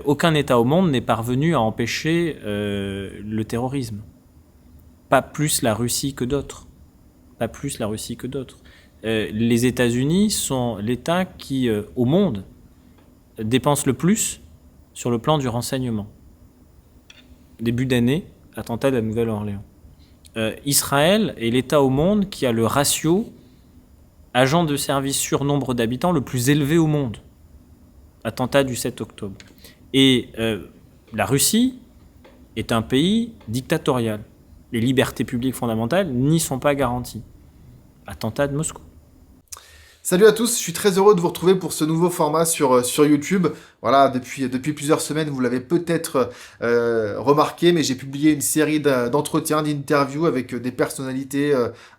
Aucun État au monde n'est parvenu à empêcher le terrorisme. Pas plus la Russie que d'autres. Pas plus la Russie que d'autres. Les États-Unis sont l'État qui, au monde, dépense le plus sur le plan du renseignement. Début d'année, attentat de la Nouvelle-Orléans. Israël est l'État au monde qui a le ratio agent de service sur nombre d'habitants le plus élevé au monde. Attentat du 7 octobre. Et la Russie est un pays dictatorial. Les libertés publiques fondamentales n'y sont pas garanties. Attentat de Moscou. Salut à tous, je suis très heureux de vous retrouver pour ce nouveau format sur YouTube. Voilà, depuis plusieurs semaines, vous l'avez peut-être remarqué, mais j'ai publié une série d'entretiens, d'interviews avec des personnalités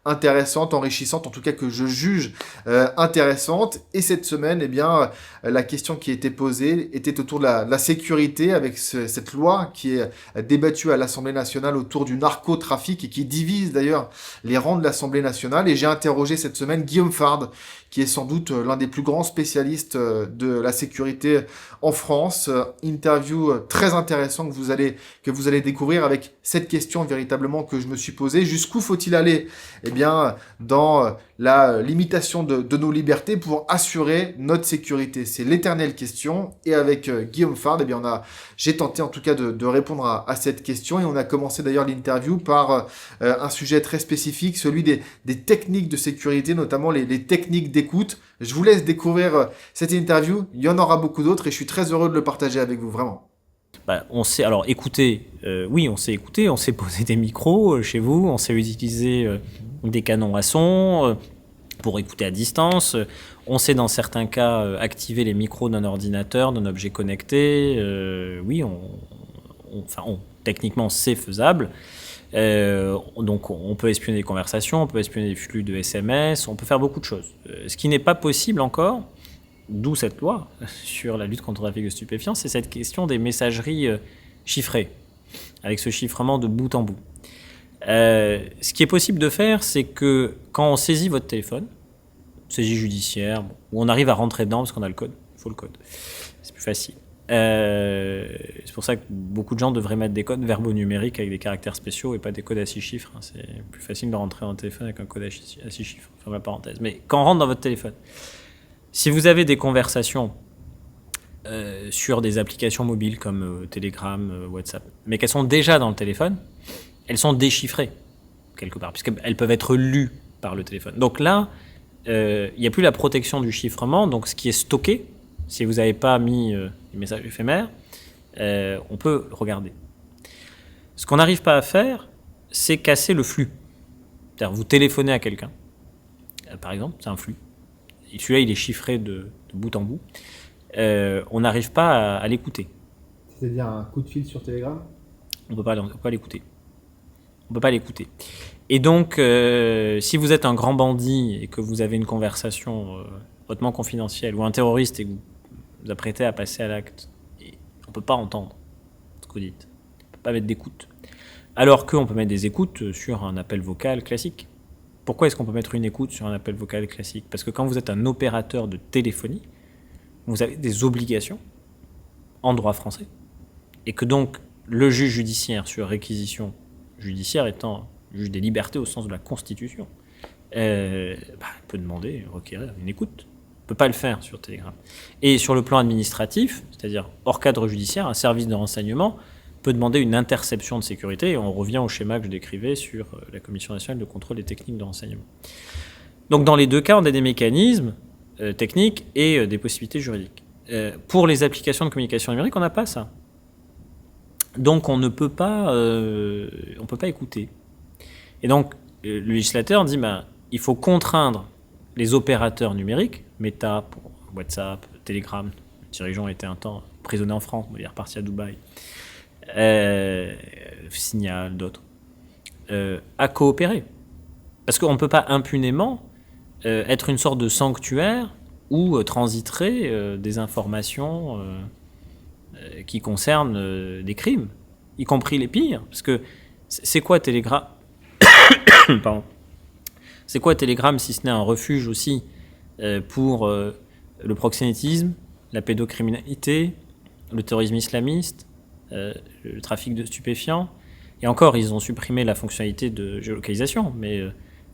intéressantes, enrichissantes, en tout cas que je juge intéressantes. Et cette semaine, eh bien, la question qui était posée était autour de la sécurité avec cette loi qui est débattue à l'Assemblée nationale autour du narcotrafic et qui divise d'ailleurs les rangs de l'Assemblée nationale. Et j'ai interrogé cette semaine Guillaume Fard, qui est sans doute l'un des plus grands spécialistes de la sécurité en France. Interview très intéressant que vous allez découvrir avec cette question véritablement que je me suis posée. Jusqu'où faut-il aller? Eh bien, dans la limitation de nos libertés pour assurer notre sécurité. C'est l'éternelle question. Et avec Guillaume Fard, eh bien, j'ai tenté en tout cas de répondre à cette question. Et on a commencé d'ailleurs l'interview par un sujet très spécifique, celui des techniques de sécurité, notamment les techniques d'écoute. Je vous laisse découvrir cette interview. Il y en aura beaucoup d'autres et je suis très heureux de le partager avec vous, vraiment. On sait alors écouter, oui, on sait écouter, on sait poser des micros chez vous, on sait utiliser des canons à son pour écouter à distance. On sait dans certains cas activer les micros d'un ordinateur, d'un objet connecté. Oui, techniquement c'est faisable. Donc on peut espionner des conversations, on peut espionner des flux de SMS, on peut faire beaucoup de choses. Ce qui n'est pas possible encore, d'où cette loi sur la lutte contre le trafic de stupéfiants, c'est cette question des messageries chiffrées, avec ce chiffrement de bout en bout. Ce qui est possible de faire, c'est que quand on saisit votre téléphone, saisie judiciaire, où on arrive à rentrer dedans parce qu'on a le code, il faut le code, c'est plus facile. C'est pour ça que beaucoup de gens devraient mettre des codes verbaux numériques avec des caractères spéciaux et pas des codes à 6 chiffres. C'est plus facile de rentrer dans le téléphone avec un code à 6 chiffres. Ferme la parenthèse. Mais quand on rentre dans votre téléphone, si vous avez des conversations sur des applications mobiles comme Telegram, WhatsApp, mais qu'elles sont déjà dans le téléphone, elles sont déchiffrées quelque part, puisqu'elles peuvent être lues par le téléphone. Donc là, il n'y a plus la protection du chiffrement, donc ce qui est stocké, si vous n'avez pas mis des messages éphémères, on peut regarder. Ce qu'on n'arrive pas à faire, c'est casser le flux. C'est-à-dire, vous téléphonez à quelqu'un, par exemple, c'est un flux. Et celui-là, il est chiffré de bout en bout. On n'arrive pas à l'écouter. C'est-à-dire un coup de fil sur Telegram? On ne peut pas l'écouter. On peut pas l'écouter. Et donc, si vous êtes un grand bandit et que vous avez une conversation hautement confidentielle, ou un terroriste et que vous apprêtez à passer à l'acte, on ne peut pas entendre ce que vous dites. On ne peut pas mettre d'écoute. Alors qu'on peut mettre des écoutes sur un appel vocal classique. Pourquoi est-ce qu'on peut mettre une écoute sur un appel vocal classique? Parce que quand vous êtes un opérateur de téléphonie, vous avez des obligations en droit français. Et que donc, le juge judiciaire sur réquisition judiciaire étant juge des libertés au sens de la Constitution, peut demander, requérir une écoute. On ne peut pas le faire sur Telegram. Et sur le plan administratif, c'est-à-dire hors cadre judiciaire, un service de renseignement peut demander une interception de sécurité, et on revient au schéma que je décrivais sur la Commission nationale de contrôle des techniques de renseignement. Donc dans les deux cas, on a des mécanismes techniques et des possibilités juridiques. Pour les applications de communication numérique, on n'a pas ça. Donc on ne peut pas, écouter. Et donc le législateur dit, il faut contraindre les opérateurs numériques, Meta pour WhatsApp, Telegram, le dirigeant était un temps prisonnier en France, il est reparti à Dubaï, Signal, d'autres, à coopérer. Parce qu'on ne peut pas impunément être une sorte de sanctuaire où transiteraient des informations qui concernent des crimes, y compris les pires. Parce que c'est quoi Telegram Pardon. C'est quoi Telegram si ce n'est un refuge aussi pour le proxénétisme, la pédocriminalité, le terrorisme islamiste, le trafic de stupéfiants. Et encore, ils ont supprimé la fonctionnalité de géolocalisation, mais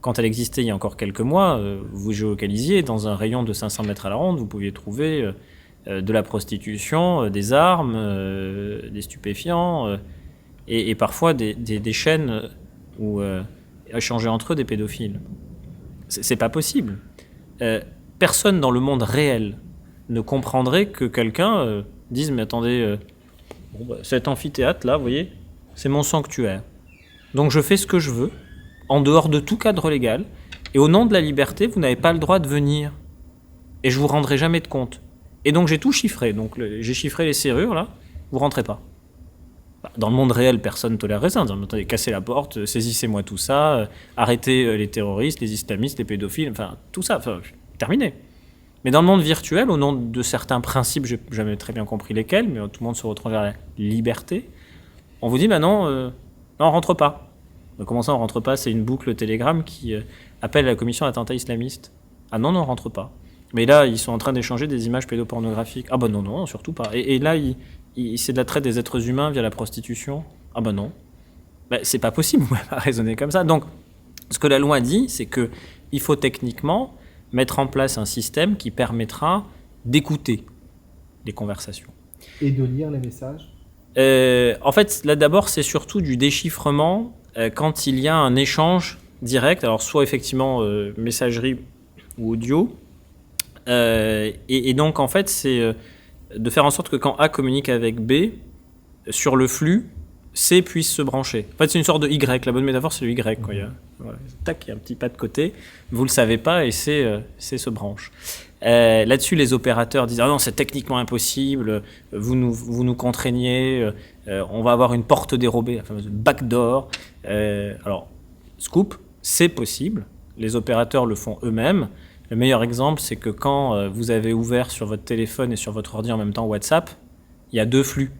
quand elle existait il y a encore quelques mois, vous géolocalisiez dans un rayon de 500 mètres à la ronde, vous pouviez trouver de la prostitution, des armes, des stupéfiants, et parfois des chaînes où échanger entre eux des pédophiles. C'est pas possible. Personne dans le monde réel ne comprendrait que quelqu'un dise mais attendez, cet amphithéâtre là, vous voyez, c'est mon sanctuaire. Donc je fais ce que je veux, en dehors de tout cadre légal, et au nom de la liberté, vous n'avez pas le droit de venir. Et je vous rendrai jamais de compte. Et donc j'ai tout chiffré. Donc j'ai chiffré les serrures là, vous rentrez pas. Dans le monde réel, personne ne tolérerait ça. Attendez, cassez la porte, saisissez-moi tout ça, arrêtez les terroristes, les islamistes, les pédophiles, enfin tout ça, terminé. Mais dans le monde virtuel, au nom de certains principes, je n'ai jamais très bien compris lesquels, mais tout le monde se retrouve vers la liberté, on vous dit non, on rentre pas. Mais comment ça on rentre pas? C'est une boucle Telegram qui appelle la commission d'attentat islamiste. Ah non, on rentre pas. Mais là, ils sont en train d'échanger des images pédopornographiques. Ah bah non, surtout pas. Et là, c'est de la traite des êtres humains via la prostitution. Ah bah non. Bah, c'est pas possible, on ne peut pas raisonner comme ça. Donc, ce que la loi dit, c'est qu'il faut techniquement mettre en place un système qui permettra d'écouter les conversations. Et de lire les messages? En fait, là d'abord, c'est surtout du déchiffrement quand il y a un échange direct, alors soit effectivement messagerie ou audio, et donc en fait, c'est de faire en sorte que quand A communique avec B, sur le flux, C puisse se brancher. En fait, c'est une sorte de Y. La bonne métaphore, c'est le Y. Quoi. Il y a un petit pas de côté. Vous ne le savez pas et C se branche. Là-dessus, les opérateurs disent « Ah non, c'est techniquement impossible. Vous nous contraignez. On va avoir une porte dérobée, la fameuse backdoor. » Alors, scoop, c'est possible. Les opérateurs le font eux-mêmes. Le meilleur exemple, c'est que quand vous avez ouvert sur votre téléphone et sur votre ordi en même temps WhatsApp, il y a 2 flux.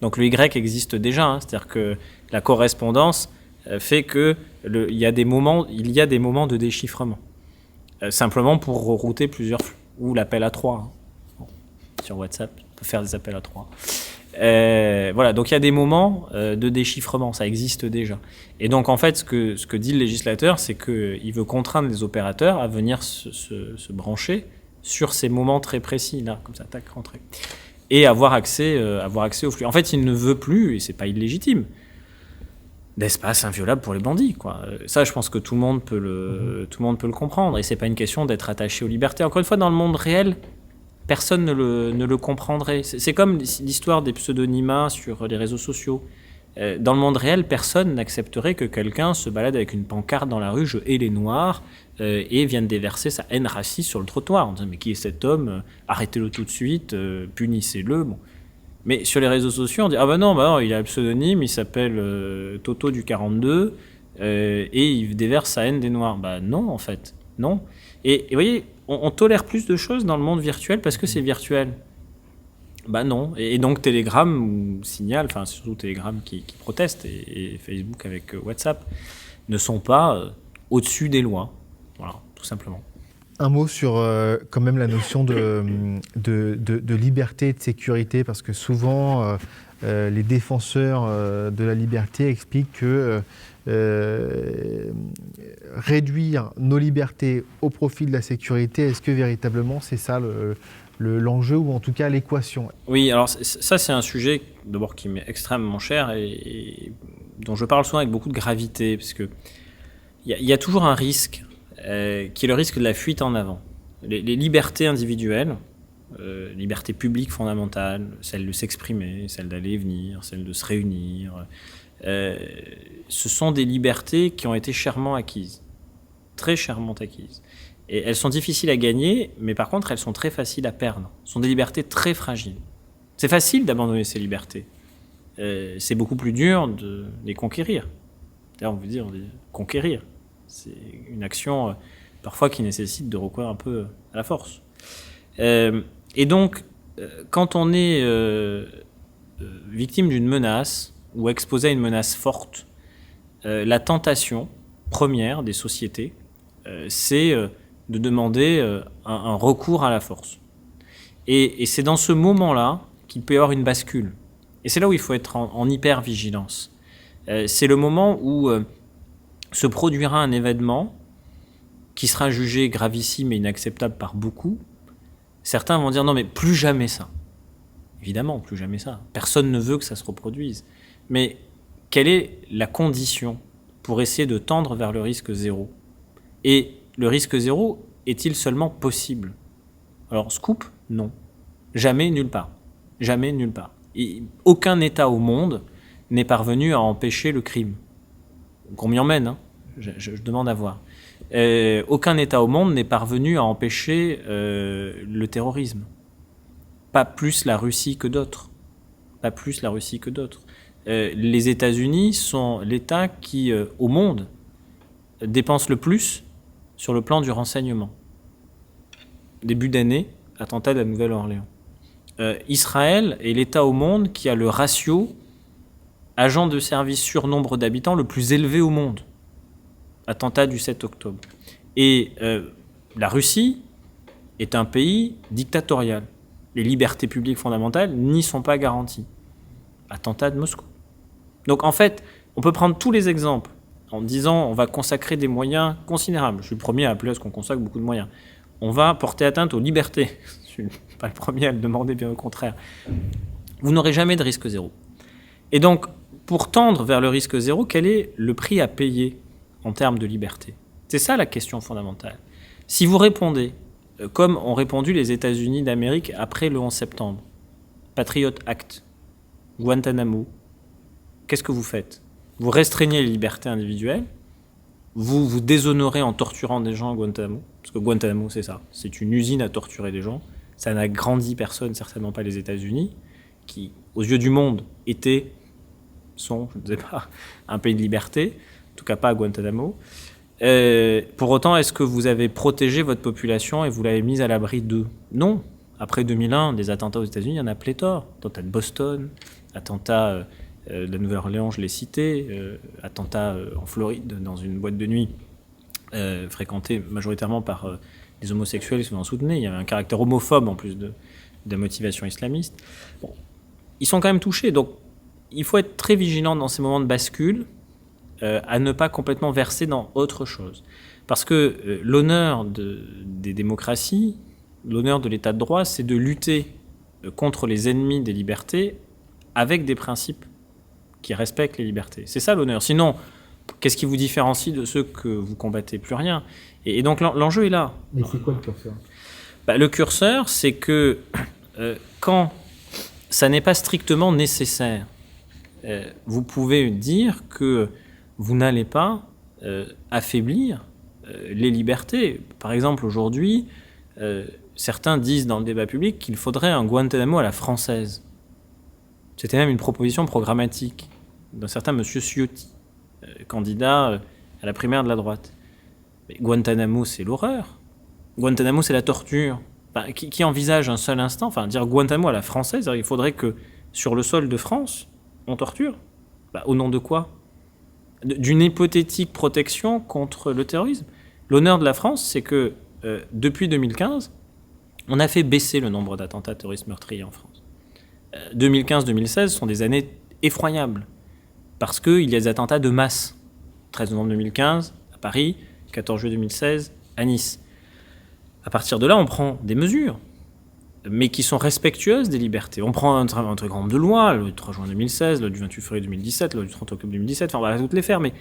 Donc le Y existe déjà, c'est-à-dire que la correspondance fait que il y a des moments de déchiffrement. Simplement pour rerouter plusieurs flux. Ou l'appel à 3. Bon, sur WhatsApp, on peut faire des appels à 3. Voilà, donc il y a des moments de déchiffrement, ça existe déjà. Et donc en fait, ce que dit le législateur, c'est qu'il veut contraindre les opérateurs à venir se brancher sur ces moments très précis, là, comme ça, tac, rentrer. Et avoir accès au flux. En fait, il ne veut plus, et c'est pas illégitime, d'espace inviolable pour les bandits, quoi. Ça, je pense que tout le monde peut le comprendre. Et c'est pas une question d'être attaché aux libertés. Encore une fois, dans le monde réel, personne ne le comprendrait. C'est comme l'histoire des pseudonymat sur les réseaux sociaux. Dans le monde réel, personne n'accepterait que quelqu'un se balade avec une pancarte dans la rue, je hais les Noirs, et vienne déverser sa haine raciste sur le trottoir. On dit, mais qui est cet homme? Arrêtez-le tout de suite, punissez-le. Bon. Mais sur les réseaux sociaux, on dit, ah ben non, il a un pseudonyme, il s'appelle Toto du 42, et il déverse sa haine des Noirs. Bah non, en fait, non. Et vous voyez, on tolère plus de choses dans le monde virtuel parce que c'est virtuel. Bah non. Et donc Telegram ou Signal, enfin surtout Telegram qui proteste, et Facebook avec WhatsApp, ne sont pas au-dessus des lois. Voilà, tout simplement. Un mot sur quand même la notion de liberté et de sécurité, parce que souvent les défenseurs de la liberté expliquent que réduire nos libertés au profit de la sécurité, est-ce que véritablement c'est ça l'enjeu, ou en tout cas l'équation? Oui, alors ça c'est un sujet d'abord qui m'est extrêmement cher et dont je parle souvent avec beaucoup de gravité, parce que il y a toujours un risque qui est le risque de la fuite en avant. Les libertés individuelles, liberté publique fondamentale, celle de s'exprimer, celle d'aller et venir, celle de se réunir, ce sont des libertés qui ont été chèrement acquises, très chèrement acquises. Et elles sont difficiles à gagner, mais par contre, elles sont très faciles à perdre. Ce sont des libertés très fragiles. C'est facile d'abandonner ces libertés. C'est beaucoup plus dur de les conquérir. D'ailleurs, on dit conquérir. C'est une action parfois qui nécessite de recourir un peu à la force. Et donc, quand on est victime d'une menace ou exposé à une menace forte, la tentation première des sociétés, c'est de demander un recours à la force. Et c'est dans ce moment-là qu'il peut y avoir une bascule. Et c'est là où il faut être en hyper-vigilance. C'est le moment où se produira un événement qui sera jugé gravissime et inacceptable par beaucoup. Certains vont dire non mais plus jamais ça. Évidemment, plus jamais ça. Personne ne veut que ça se reproduise. Mais quelle est la condition pour essayer de tendre vers le risque zéro? Et le risque zéro est-il seulement possible? Alors, scoop, non. Jamais, nulle part. Jamais, nulle part. Et aucun État au monde n'est parvenu à empêcher le crime. Qu'on m'y emmène, hein. Je demande à voir. Aucun État au monde n'est parvenu à empêcher le terrorisme. Pas plus la Russie que d'autres. Pas plus la Russie que d'autres. Les États-Unis sont l'État qui, au monde, dépense le plus sur le plan du renseignement. Début d'année, attentat de la Nouvelle-Orléans. Israël est l'État au monde qui a le ratio agent de service sur nombre d'habitants le plus élevé au monde. Attentat du 7 octobre. Et la Russie est un pays dictatorial. Les libertés publiques fondamentales n'y sont pas garanties. Attentat de Moscou. Donc en fait, on peut prendre tous les exemples en disant on va consacrer des moyens considérables. Je suis le premier à appeler à ce qu'on consacre beaucoup de moyens. On va porter atteinte aux libertés. Je ne suis pas le premier à le demander, bien au contraire. Vous n'aurez jamais de risque zéro. Et donc, pour tendre vers le risque zéro, quel est le prix à payer en termes de liberté? C'est ça la question fondamentale. Si vous répondez, comme ont répondu les États-Unis d'Amérique après le 11 septembre, Patriot Act, Guantanamo, qu'est-ce que vous faites? Vous restreignez les libertés individuelles, vous vous déshonorez en torturant des gens à Guantanamo, parce que Guantanamo c'est ça, c'est une usine à torturer des gens, ça n'a grandi personne, certainement pas les États-Unis, qui, aux yeux du monde, sont, je ne sais pas, un pays de liberté, en tout cas pas à Guantanamo. Pour autant, est-ce que vous avez protégé votre population et vous l'avez mise à l'abri d'eux? Non. Après 2001, des attentats aux États-Unis, il y en a pléthore. Attentat de Boston, attentat de la Nouvelle-Orléans, je l'ai cité, attentat en Floride, dans une boîte de nuit fréquentée majoritairement par des homosexuels qui souvent soutenus. Il y avait un caractère homophobe en plus de la motivation islamiste. Bon, ils sont quand même touchés. Donc, il faut être très vigilant dans ces moments de bascule à ne pas complètement verser dans autre chose. Parce que l'honneur des démocraties, l'honneur de l'état de droit, c'est de lutter contre les ennemis des libertés avec des principes qui respectent les libertés. C'est ça l'honneur. Sinon, qu'est-ce qui vous différencie de ceux que vous combattez? Plus rien. Et donc l'enjeu est là. Mais c'est quoi le curseur? Le curseur, c'est que quand ça n'est pas strictement nécessaire, vous pouvez dire que vous n'allez pas affaiblir les libertés. Par exemple, aujourd'hui, certains disent dans le débat public qu'il faudrait un Guantanamo à la française. C'était même une proposition programmatique d'un certain monsieur Ciotti, candidat à la primaire de la droite. Mais Guantanamo, c'est l'horreur. Guantanamo, c'est la torture. Qui envisage un seul instant, dire Guantanamo à la française, il faudrait que sur le sol de France, on torture. Au nom de quoi? D'une hypothétique protection contre le terrorisme. L'honneur de la France, c'est que depuis 2015, on a fait baisser le nombre d'attentats terroristes meurtriers en France. 2015-2016 sont des années effroyables, parce qu'il y a des attentats de masse. 13 novembre 2015 à Paris, 14 juillet 2016 à Nice. À partir de là, on prend des mesures, mais qui sont respectueuses des libertés. On prend un très grand nombre de lois, le 3 juin 2016, le du 28 février 2017, le du 30 octobre 2017, on va toutes les faire, mais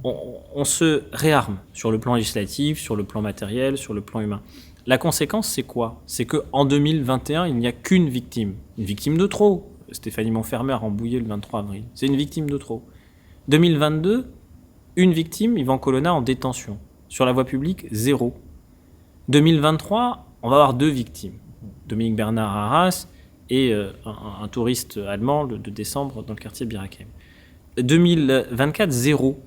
on se réarme sur le plan législatif, sur le plan matériel, sur le plan humain. La conséquence, c'est quoi? C'est qu'en 2021, il n'y a qu'une victime. Une victime de trop. Stéphanie Monfermer a Rambouillet le 23 avril. C'est une victime de trop. 2022, une victime, Yvan Colonna en détention. Sur la voie publique, 0. 2023, on va avoir 2 victimes. Dominique Bernard à Arras et un touriste allemand de décembre dans le quartier Birakem. 2024, 0.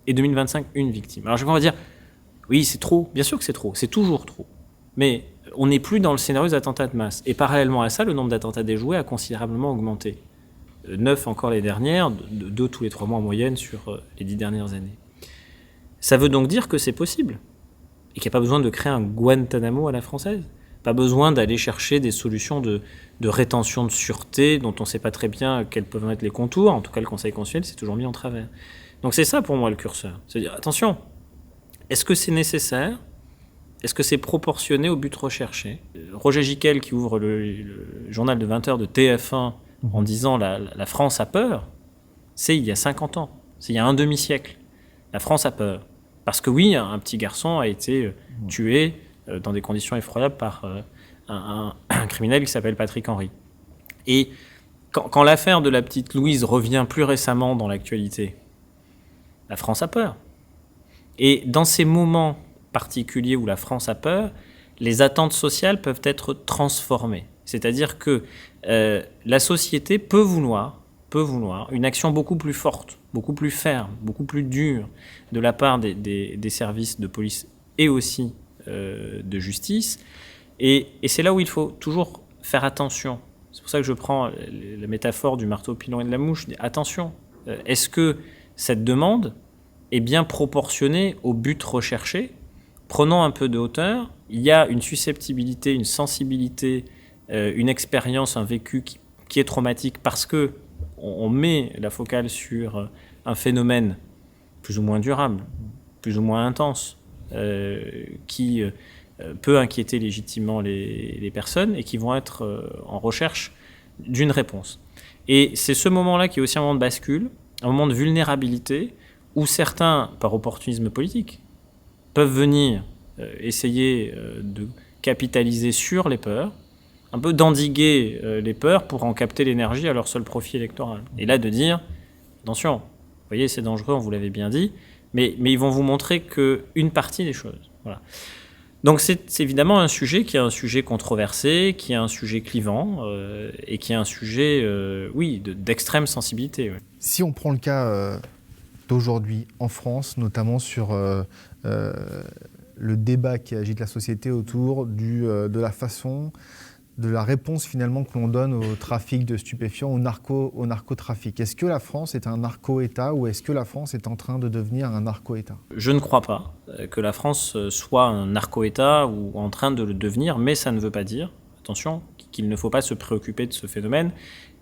Et 2025, une victime. Alors je vais dire, oui, c'est trop. Bien sûr que c'est trop. C'est toujours trop. Mais on n'est plus dans le scénario des attentats de masse. Et parallèlement à ça, le nombre d'attentats déjoués a considérablement augmenté. 9 encore les dernières, 2 tous les 3 mois en moyenne sur les 10 dernières années. Ça veut donc dire que c'est possible. Et qu'il n'y a pas besoin de créer un Guantanamo à la française. Pas besoin d'aller chercher des solutions de rétention de sûreté dont on ne sait pas très bien quels peuvent être les contours. En tout cas, le Conseil constitutionnel s'est toujours mis en travers. Donc c'est ça pour moi le curseur. C'est dire, attention, est-ce que c'est nécessaire ? Est-ce que c'est proportionné au but recherché ? Roger Gicquel, qui ouvre le journal de 20h de TF1 en disant la France a peur, c'est il y a 50 ans, c'est il y a un demi-siècle. La France a peur. Parce que oui, un petit garçon a été tué dans des conditions effroyables par un criminel qui s'appelle Patrick Henry. Et quand l'affaire de la petite Louise revient plus récemment dans l'actualité, la France a peur. Et dans ces moments particuliers où la France a peur, les attentes sociales peuvent être transformées. C'est-à-dire que la société peut vouloir une action beaucoup plus forte, beaucoup plus ferme, beaucoup plus dure de la part des services de police et aussi de justice. Et c'est là où il faut toujours faire attention. C'est pour ça que je prends la métaphore du marteau pilon et de la mouche. Attention, est-ce que cette demande est bien proportionnée au but recherché ? Prenons un peu de hauteur. Il y a une susceptibilité, une sensibilité, une expérience, un vécu qui est traumatique parce que on met la focale sur un phénomène plus ou moins durable, plus ou moins intense, qui peut inquiéter légitimement les personnes et qui vont être en recherche d'une réponse. Et c'est ce moment-là qui est aussi un moment de bascule, un moment de vulnérabilité, où certains, par opportunisme politique, peuvent venir essayer de capitaliser sur les peurs, un peu d'endiguer les peurs pour en capter l'énergie à leur seul profit électoral. Et là, de dire, attention, vous voyez, c'est dangereux, on vous l'avait bien dit, mais ils vont vous montrer qu'une partie des choses. Voilà. Donc c'est évidemment un sujet qui est un sujet controversé, qui est un sujet clivant et qui est un sujet, d'extrême sensibilité. Ouais. Si on prend le cas d'aujourd'hui en France, notamment sur le débat qui agite la société autour de la façon, de la réponse finalement que l'on donne au trafic de stupéfiants, au narcotrafic. Est-ce que la France est un narco-État ou est-ce que la France est en train de devenir un narco-État ? Je ne crois pas que la France soit un narco-État ou en train de le devenir, mais ça ne veut pas dire, attention, qu'il ne faut pas se préoccuper de ce phénomène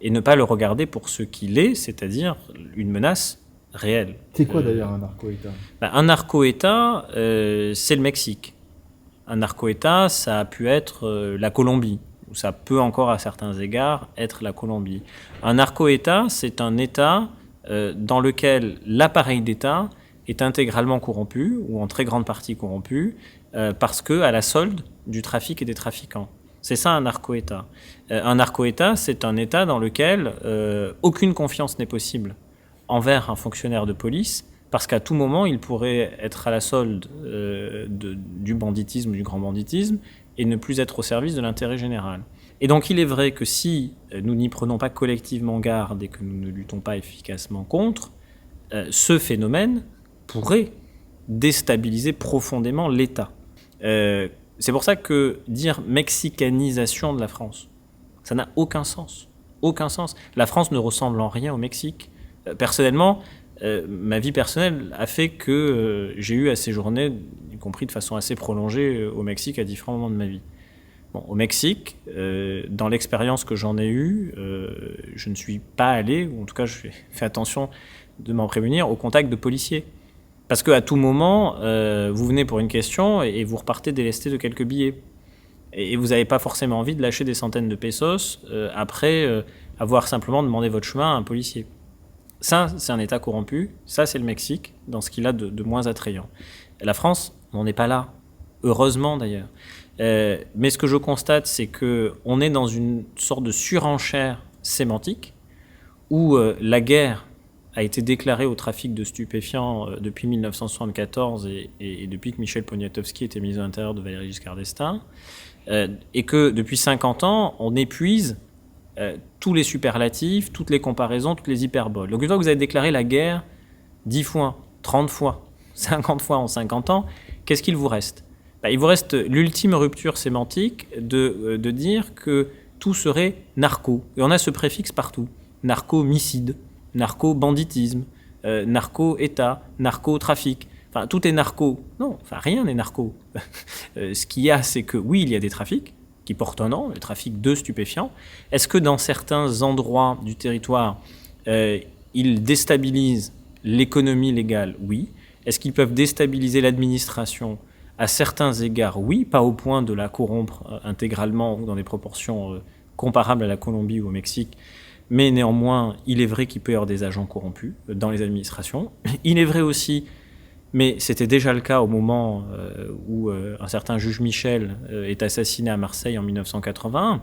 et ne pas le regarder pour ce qu'il est, c'est-à-dire une menace réelle. C'est quoi d'ailleurs un narco-État ? Un narco-État, c'est le Mexique. Un narco-État, ça a pu être la Colombie. Ça peut encore, à certains égards, être la Colombie. Un narco-État, c'est un État dans lequel l'appareil d'État est intégralement corrompu, ou en très grande partie corrompu, parce qu'à la solde du trafic et des trafiquants. C'est ça un narco-État. Un narco-État, c'est un État dans lequel aucune confiance n'est possible envers un fonctionnaire de police, parce qu'à tout moment, il pourrait être à la solde du banditisme, du grand banditisme, et ne plus être au service de l'intérêt général. Et donc il est vrai que si nous n'y prenons pas collectivement garde et que nous ne luttons pas efficacement contre, ce phénomène pourrait déstabiliser profondément l'État. C'est pour ça que dire mexicanisation de la France, ça n'a aucun sens. Aucun sens. La France ne ressemble en rien au Mexique. Personnellement, ma vie personnelle a fait que j'ai eu à séjourner, y compris de façon assez prolongée, au Mexique à différents moments de ma vie. Bon, au Mexique, dans l'expérience que j'en ai eue, je ne suis pas allé, ou en tout cas je fais attention de m'en prémunir, au contact de policiers. Parce qu'à tout moment, vous venez pour une question et vous repartez délesté de quelques billets. Et vous n'avez pas forcément envie de lâcher des centaines de pesos après avoir simplement demandé votre chemin à un policier. Ça, c'est un État corrompu. Ça, c'est le Mexique, dans ce qu'il a de moins attrayant. La France, on n'en est pas là. Heureusement, d'ailleurs. Mais ce que je constate, c'est qu'on est dans une sorte de surenchère sémantique où la guerre a été déclarée au trafic de stupéfiants depuis 1974 et depuis que Michel Poniatowski était ministre de l'Intérieur de Valéry Giscard d'Estaing, et que depuis 50 ans, on épuise tous les superlatifs, toutes les comparaisons, toutes les hyperboles. Donc une fois que vous avez déclaré la guerre 10 fois, 30 fois, 50 fois en 50 ans, qu'est-ce qu'il vous reste ? Il vous reste l'ultime rupture sémantique de dire que tout serait narco. Et on a ce préfixe partout. Narco-micide, narco-banditisme, narco-État, narco-trafic. Tout est narco. Non, rien n'est narco. Ce qu'il y a, c'est que oui, il y a des trafics, qui porte un nom, le trafic de stupéfiants. Est-ce que dans certains endroits du territoire, ils déstabilisent l'économie légale? Oui. Est-ce qu'ils peuvent déstabiliser l'administration? À certains égards, oui, pas au point de la corrompre intégralement ou dans des proportions comparables à la Colombie ou au Mexique, mais néanmoins, il est vrai qu'il peut y avoir des agents corrompus dans les administrations. Il est vrai aussi, mais c'était déjà le cas au moment où un certain juge Michel est assassiné à Marseille en 1981,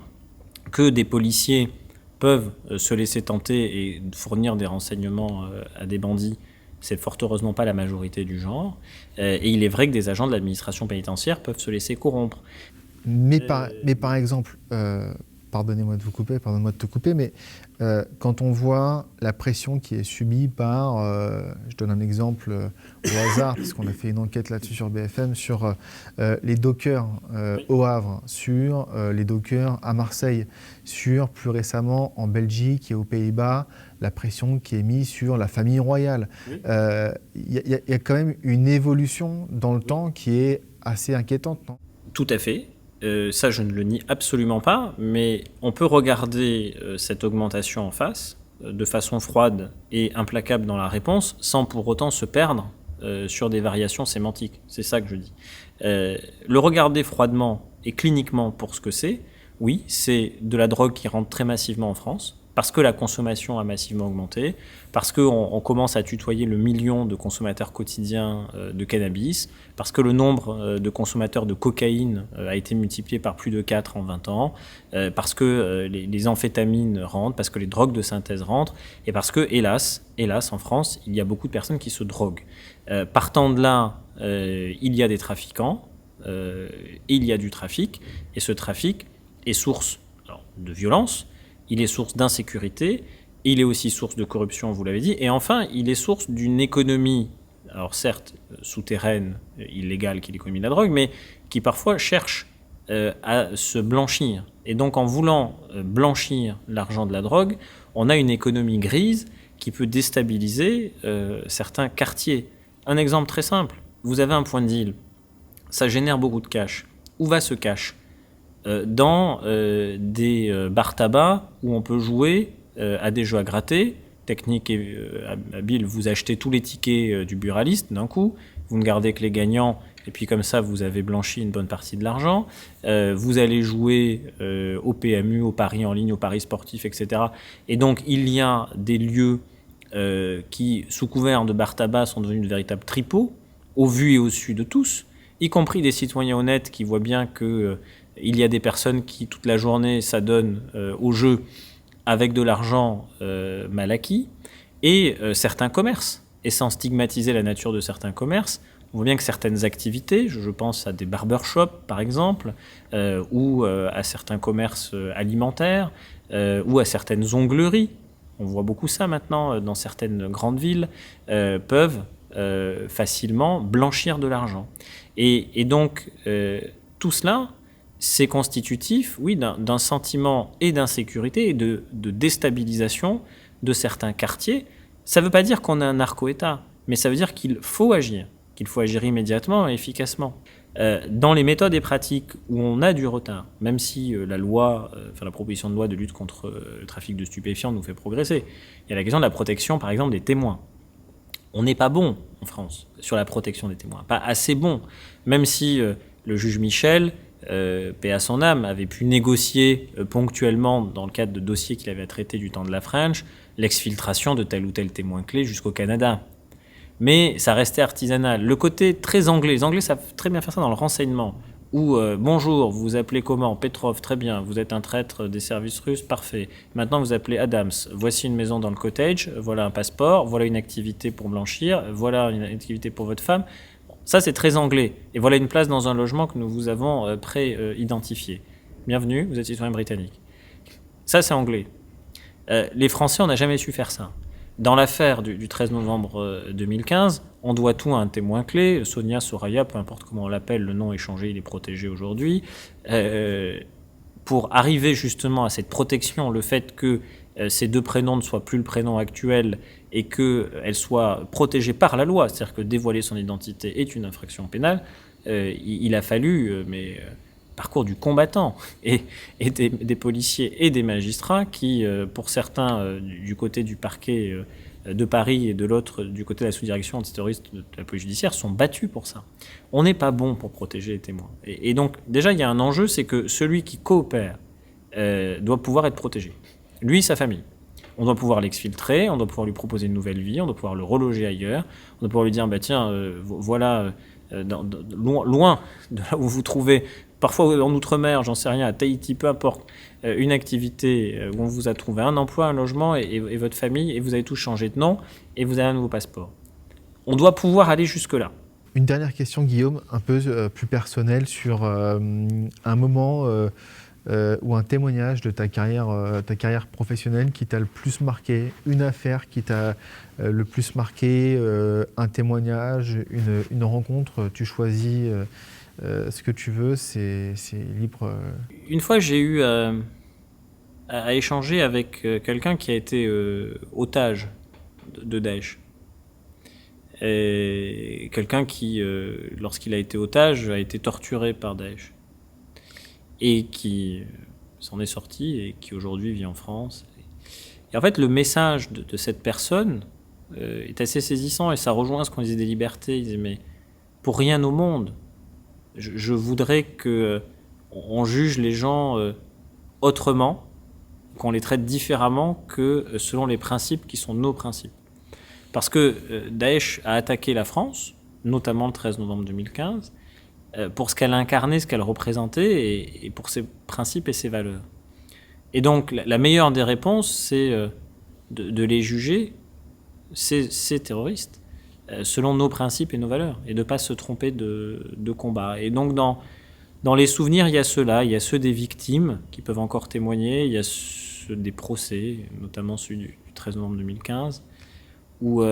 que des policiers peuvent se laisser tenter et fournir des renseignements à des bandits. C'est fort heureusement pas la majorité du genre. Et il est vrai que des agents de l'administration pénitentiaire peuvent se laisser corrompre. Mais par exemple, pardonnez-moi de vous couper, pardonnez-moi de te couper, mais quand on voit la pression qui est subie par, je donne un exemple au hasard, parce qu'on a fait une enquête là-dessus sur BFM, sur les dockers au Havre, sur les dockers à Marseille, sur plus récemment en Belgique et aux Pays-Bas, la pression qui est mise sur la famille royale. Il y a quand même une évolution dans le temps qui est assez inquiétante, non ? Tout à fait. Ça, je ne le nie absolument pas, mais on peut regarder cette augmentation en face, de façon froide et implacable dans la réponse, sans pour autant se perdre sur des variations sémantiques. C'est ça que je dis. Le regarder froidement et cliniquement pour ce que c'est, oui, c'est de la drogue qui rentre très massivement en France, parce que la consommation a massivement augmenté, parce qu'on commence à tutoyer le million de consommateurs quotidiens de cannabis, parce que le nombre de consommateurs de cocaïne a été multiplié par plus de 4 en 20 ans, parce que les amphétamines rentrent, parce que les drogues de synthèse rentrent, et parce que, hélas, en France, il y a beaucoup de personnes qui se droguent. Partant de là, il y a des trafiquants, il y a du trafic, et ce trafic est source de violence, il est source d'insécurité, il est aussi source de corruption, vous l'avez dit, et enfin, il est source d'une économie, alors certes souterraine, illégale, qui est l'économie de la drogue, mais qui parfois cherche à se blanchir. Et donc, en voulant blanchir l'argent de la drogue, on a une économie grise qui peut déstabiliser certains quartiers. Un exemple très simple, vous avez un point de deal, ça génère beaucoup de cash. Où va ce cash ? Dans des bars tabac où on peut jouer à des jeux à gratter, technique et habile, vous achetez tous les tickets du buraliste d'un coup, vous ne gardez que les gagnants, et puis comme ça vous avez blanchi une bonne partie de l'argent, vous allez jouer au PMU, au paris en ligne, au paris sportif, etc. Et donc il y a des lieux qui, sous couvert de bar tabac, sont devenus de véritables tripots, au vu et au su de tous, y compris des citoyens honnêtes qui voient bien que il y a des personnes qui, toute la journée, s'adonnent au jeu avec de l'argent mal acquis, et certains commerces. Et sans stigmatiser la nature de certains commerces, on voit bien que certaines activités, je pense à des barbershops par exemple, ou à certains commerces alimentaires, ou à certaines ongleries, on voit beaucoup ça maintenant dans certaines grandes villes, peuvent facilement blanchir de l'argent. Et donc, tout cela, c'est constitutif, oui, d'un sentiment et d'insécurité et de déstabilisation de certains quartiers. Ça ne veut pas dire qu'on a un narco-État, mais ça veut dire qu'il faut agir immédiatement et efficacement. Dans les méthodes et pratiques où on a du retard, même si la proposition de loi de lutte contre le trafic de stupéfiants nous fait progresser, il y a la question de la protection, par exemple, des témoins. On n'est pas bon en France sur la protection des témoins, pas assez bon, même si le juge Michel, paix à son âme, avait pu négocier ponctuellement, dans le cadre de dossiers qu'il avait à traiter du temps de la French, l'exfiltration de tel ou tel témoin clé jusqu'au Canada. Mais ça restait artisanal. Le côté très anglais, les Anglais savent très bien faire ça dans le renseignement, où bonjour, vous vous appelez comment ? Petrov, très bien, vous êtes un traître des services russes, parfait. Maintenant vous appelez Adams, voici une maison dans le cottage, voilà un passeport, voilà une activité pour blanchir, voilà une activité pour votre femme. Ça, c'est très anglais. Et voilà une place dans un logement que nous vous avons pré-identifié. Bienvenue, vous êtes citoyen britannique. Ça, c'est anglais. Les Français, on n'a jamais su faire ça. Dans l'affaire du 13 novembre 2015, on doit tout à un témoin clé, Sonia, Soraya, peu importe comment on l'appelle, le nom est changé, il est protégé aujourd'hui. Pour arriver justement à cette protection, le fait que ces deux prénoms ne soient plus le prénom actuel et qu'elle soit protégée par la loi, c'est-à-dire que dévoiler son identité est une infraction pénale, il a fallu parcours du combattant et des policiers et des magistrats qui, pour certains, du côté du parquet de Paris et de l'autre, du côté de la sous-direction antiterroriste de la police judiciaire, sont battus pour ça. On n'est pas bon pour protéger les témoins. Et donc, déjà, il y a un enjeu, c'est que celui qui coopère doit pouvoir être protégé. Lui, sa famille. On doit pouvoir l'exfiltrer, on doit pouvoir lui proposer une nouvelle vie, on doit pouvoir le reloger ailleurs, on doit pouvoir lui dire, bah tiens, voilà, loin de là où vous vous trouvez, parfois en Outre-mer, j'en sais rien, à Tahiti, peu importe, une activité où on vous a trouvé un emploi, un logement et votre famille, et vous avez tous changé de nom, et vous avez un nouveau passeport. On doit pouvoir aller jusque-là. Une dernière question, Guillaume, un peu plus personnelle, sur un moment ou un témoignage de ta carrière professionnelle qui t'a le plus marqué, une affaire qui t'a le plus marqué, un témoignage, une rencontre. Tu choisis ce que tu veux, c'est libre. Une fois, j'ai eu à échanger avec quelqu'un qui a été otage de Daesh. Et quelqu'un qui, lorsqu'il a été otage, a été torturé par Daesh. Et qui s'en est sorti et qui aujourd'hui vit en France. Et en fait, le message de cette personne est assez saisissant et ça rejoint ce qu'on disait des libertés. Il disait, mais pour rien au monde, je voudrais qu'on juge les gens autrement, qu'on les traite différemment que selon les principes qui sont nos principes. Parce que Daesh a attaqué la France, notamment le 13 novembre 2015, pour ce qu'elle incarnait, ce qu'elle représentait, et pour ses principes et ses valeurs. Et donc, la meilleure des réponses, c'est de les juger, ces terroristes, selon nos principes et nos valeurs, et de ne pas se tromper de combat. Et donc, dans les souvenirs, il y a ceux-là, il y a ceux des victimes qui peuvent encore témoigner, il y a ceux des procès, notamment celui du 13 novembre 2015, où,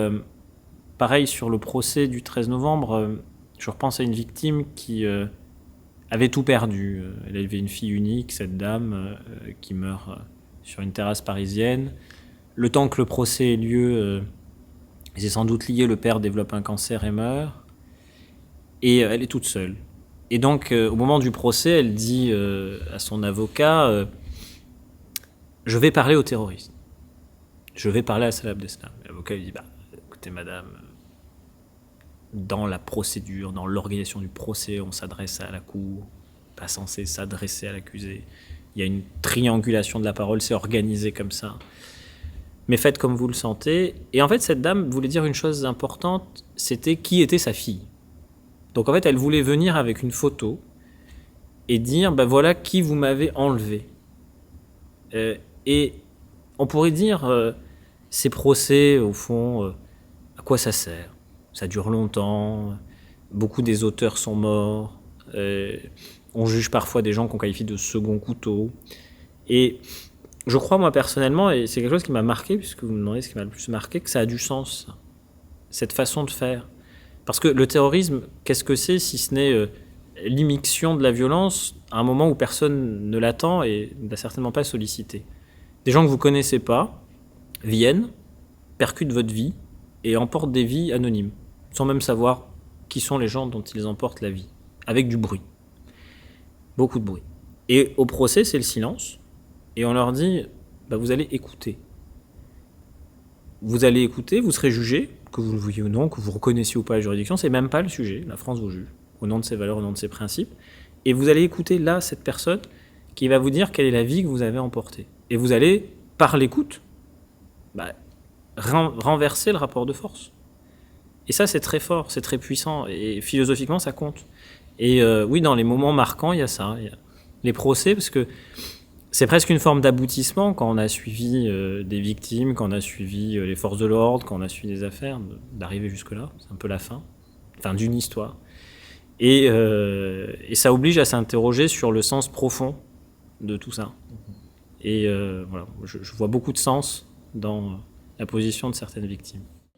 pareil, sur le procès du 13 novembre, je repense à une victime qui avait tout perdu. Elle avait une fille unique, cette dame, qui meurt sur une terrasse parisienne. Le temps que le procès ait lieu, c'est sans doute lié, le père développe un cancer et meurt. Et elle est toute seule. Et donc, au moment du procès, elle dit à son avocat je vais parler aux terroristes. Je vais parler à Salah Abdeslam. L'avocat lui dit écoutez, madame, dans la procédure, dans l'organisation du procès, on s'adresse à la cour, pas censé s'adresser à l'accusé. Il y a une triangulation de la parole, c'est organisé comme ça. Mais faites comme vous le sentez. Et en fait, cette dame voulait dire une chose importante, c'était qui était sa fille. Donc en fait, elle voulait venir avec une photo et dire, voilà qui vous m'avez enlevé. Et on pourrait dire, ces procès, au fond, à quoi ça sert ? Ça dure longtemps, beaucoup des auteurs sont morts, on juge parfois des gens qu'on qualifie de second couteau. Et je crois, moi, personnellement, et c'est quelque chose qui m'a marqué, puisque vous me demandez ce qui m'a le plus marqué, que ça a du sens, cette façon de faire. Parce que le terrorisme, qu'est-ce que c'est si ce n'est l'immixtion de la violence à un moment où personne ne l'attend et n'a certainement pas sollicité. Des gens que vous ne connaissez pas viennent, percutent votre vie et emportent des vies anonymes, sans même savoir qui sont les gens dont ils emportent la vie, avec du bruit. Beaucoup de bruit. Et au procès, c'est le silence, et on leur dit, vous allez écouter. Vous allez écouter, vous serez jugé, que vous le vouliez ou non, que vous reconnaissiez ou pas la juridiction, c'est même pas le sujet, la France vous juge, au nom de ses valeurs, au nom de ses principes, et vous allez écouter là cette personne qui va vous dire quelle est la vie que vous avez emportée. Et vous allez, par l'écoute, renverser le rapport de force. Et ça, c'est très fort, c'est très puissant, et philosophiquement, ça compte. Et oui, dans les moments marquants, il y a ça. Il y a les procès, parce que c'est presque une forme d'aboutissement quand on a suivi des victimes, quand on a suivi les forces de l'ordre, quand on a suivi des affaires, d'arriver jusque-là. C'est un peu la fin d'une histoire. Et ça oblige à s'interroger sur le sens profond de tout ça. Et voilà, je vois beaucoup de sens dans la position de certaines victimes.